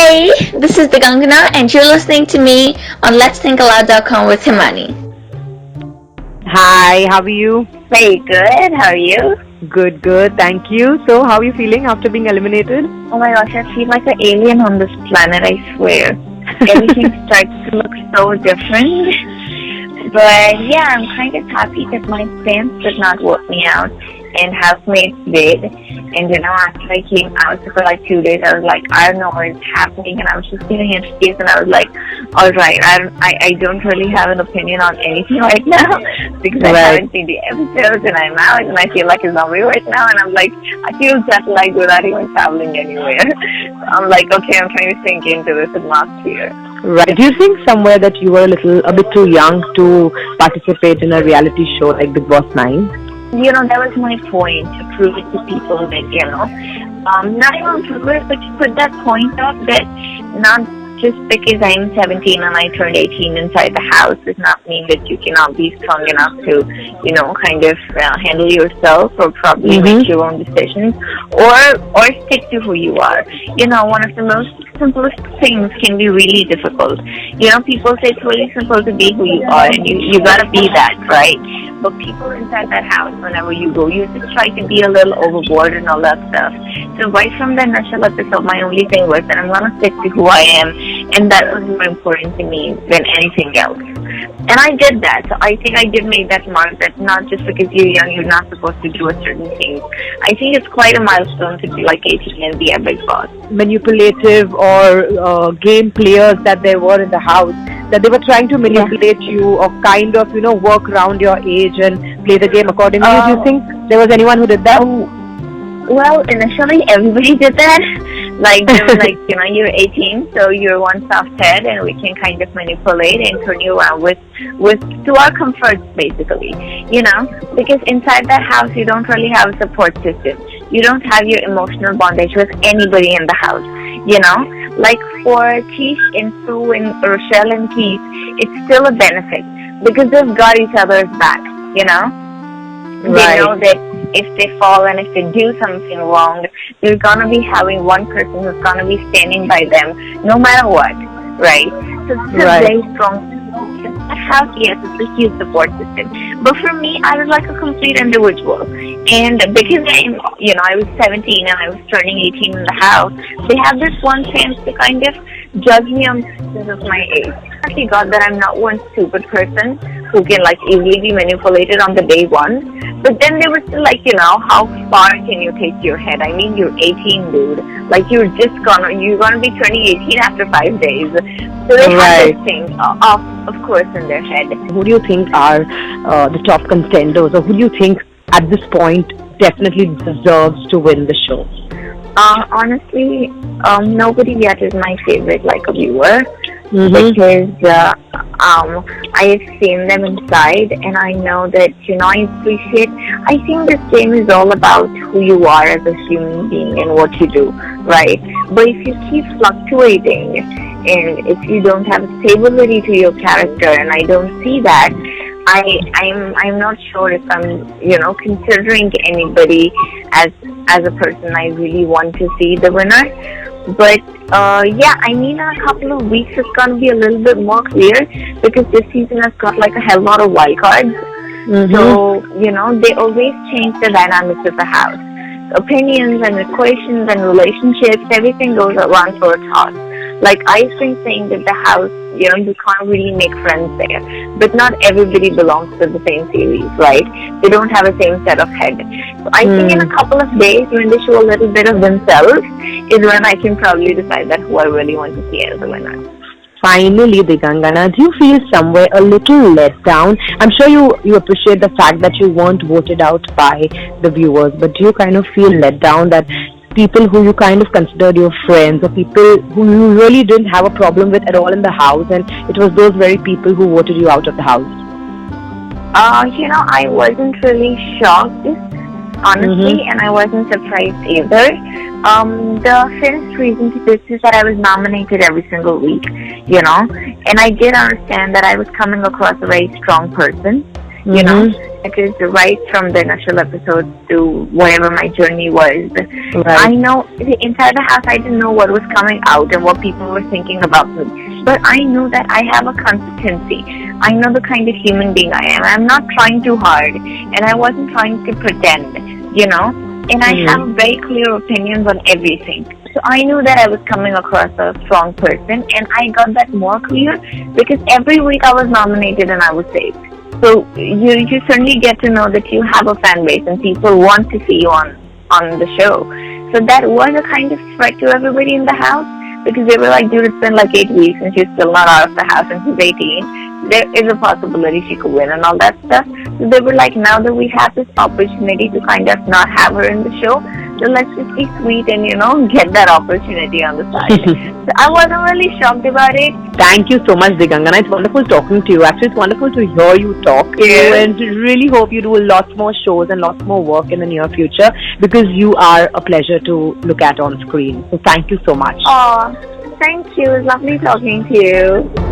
Hi, this is Digangana, and you're listening to me on letsthinkaloud.com with Himani. Hi, how are you? Very good. How are you? Good, good. Thank you. So, how are you feeling after being eliminated? Oh my gosh, I feel like an alien on this planet, I swear. Everything starts to look so different. But yeah, I'm kind of happy that my fans did not vote me out and housemates did. And after I came out for like 2 days, I was like, I don't know what's happening, and I was just giving it space, and I was like, all right, I don't really have an opinion on anything right now because I haven't seen the episodes, and I'm out, and I feel like a zombie right now, and I'm like, I feel jet lagged without even traveling anywhere. So I'm like, okay, I'm trying to sink into this atmosphere. Right. Do you think somewhere that you were a bit too young to participate in a reality show like Bigg Boss 9? That was my point, to prove it to people that, not even prove it, but to put that point up that not just because I'm 17 and I turned 18 inside the house does not mean that you cannot be strong enough to, handle yourself or probably make your own decisions or stick to who you are. One of the most simplest things can be really difficult. People say it's really simple to be who you are, and you gotta be that, right? But people inside that house, whenever you go, you just try to be a little overboard and all that stuff. So right from the initial episode, my only thing was that I'm gonna stick to who I am, and that was more important to me than anything else. And I did that. So I think I did make that mark that not just because you're young, you're not supposed to do a certain thing. I think it's quite a milestone to be like 18 and be a Bigg Boss. Manipulative or game players that there were in the house, that they were trying to manipulate you or kind of, work around your age and play the game accordingly. Do you think there was anyone who did that? Well, initially everybody did that. Like, they were like, you're 18, so you're one soft head, and we can kind of manipulate and turn you around with to our comforts, basically. Because inside that house, you don't really have a support system. You don't have your emotional bondage with anybody in the house. Like for Tish and Sue and Rochelle and Keith, it's still a benefit because they've got each other's back. They know that if they fall and if they do something wrong, they're gonna be having one person who's gonna be standing by them no matter what, right? So it's a very strong house. Yes, it's a huge support system. But for me, I was like a complete individual, and because I was 17 and I was turning 18 in the house, they have this one chance to kind of judge me on the basis of my age. I actually got that I'm not one stupid person who can easily be manipulated on the day one. But then they were still like, how far can you take your head? I mean, you're 18, dude. You're gonna be turning 18 after 5 days. So they have this thing, of course, in their head. Who do you think are the top contenders, or who do you think at this point definitely deserves to win the show? Honestly, nobody yet is my favorite, a viewer. Because I have seen them inside, and I know that, I think this game is all about who you are as a human being and what you do, right? But if you keep fluctuating, and if you don't have stability to your character, and I don't see that, I'm not sure if I'm, considering anybody as a person I really want to see the winner. But, in a couple of weeks it's going to be a little bit more clear because this season has got a hell lot of wild cards. So, they always change the dynamics of the house. Opinions and equations and relationships, everything goes around for a toss. I've been saying that the house, you can't really make friends there. But not everybody belongs to the same series, right? They don't have the same set of heads. So I think in a couple of days, when they show a little bit of themselves, is when I can probably decide that who I really want to see as a winner. Finally, Digangana, do you feel somewhere a little let down? I'm sure you appreciate the fact that you weren't voted out by the viewers, but do you kind of feel let down that people who you kind of considered your friends, or people who you really didn't have a problem with at all in the house, and it was those very people who voted you out of the house? I wasn't really shocked, honestly, and I wasn't surprised either. The finished reason to this is that I was nominated every single week, and I did understand that I was coming across a very strong person, you know, because right from the initial episode to whatever my journey was, I know inside the house I didn't know what was coming out and what people were thinking about me. But I knew that I have a consistency. I know the kind of human being I am. I'm not trying too hard, and I wasn't trying to pretend, you know. And I have very clear opinions on everything. So I knew that I was coming across a strong person, and I got that more clear because every week I was nominated and I was saved. So you certainly get to know that you have a fan base and people want to see you on the show. So that was a kind of threat to everybody in the house because they were like, dude, it's been like 8 weeks and she's still not out of the house and she's 18. There is a possibility she could win and all that stuff. So they were like, now that we have this opportunity to kind of not have her in the show, so let's just be sweet and, you know, get that opportunity on the side. So I wasn't really shocked about it. Thank you so much, Digangana. It's wonderful talking to you. Actually, it's wonderful to hear you talk. And really hope you do lots more shows and lots more work in the near future because you are a pleasure to look at on screen. So thank you so much. Oh, thank you. It was lovely talking to you.